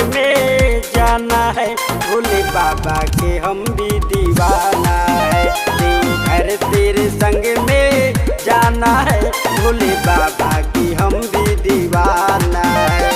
में जाना है, भोले बाबा के हम भी दीवाना है। देवघर तेरे संग में जाना है, भोले बाबा की हम भी दीवाना है।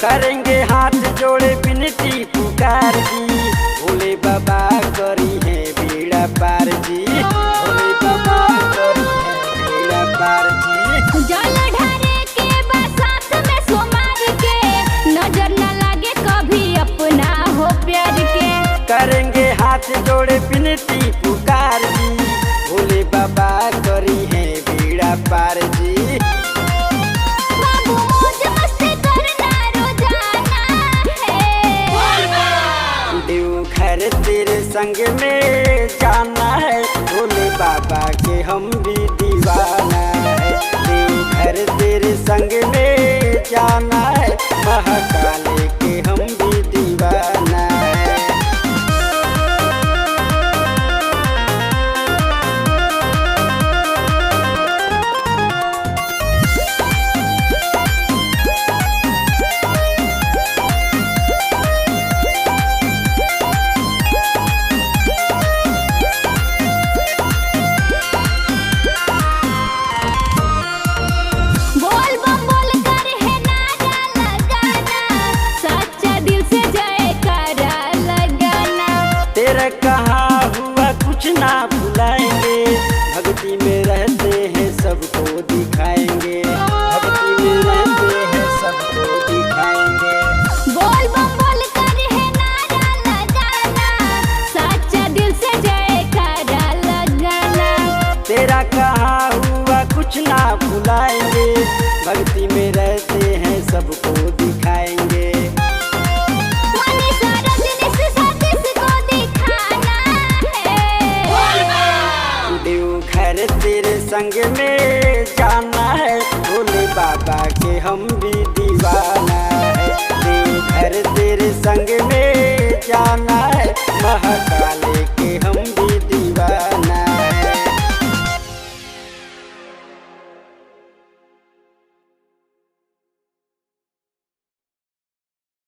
करेंगे हाथ जोड़े विनती पुकार जी, भोले बाबा करी है बेड़ा पार जी, भोले बाबा करी है बेड़ा पार जी। जल ढारे के बरसात में सोमार के, नजर न लगे कभी अपना हो प्यार के। करेंगे हाथ जोड़े विनती पुकार जी, भोले बाबा करी है बेड़ा पार जी। देवघर तेरे संग में जाना है, भोले बाबा के हम भी दीवाना है। देवघर तेरे संग में जाना है, महाकाल के हम भी दीवाना है। कहाँ हुआ कुछ ना भुलाएंगे, भक्ति में रहते हैं सबको दिखाएंगे, भक्ति में रहते हैं सबको दिखाएंगे। बोल बम बोल कर है नारा लगाना, सच्चा दिल से जयकारा लगाना। तेरा कहाँ हुआ कुछ ना भुलाएंगे, भक्ति में रहते हैं सबको दिखाएंगे। देवघर तेरे संग में जाना है, भोले बाबा के हम भी दीवाना है। देवघर तेरे संग में जाना है,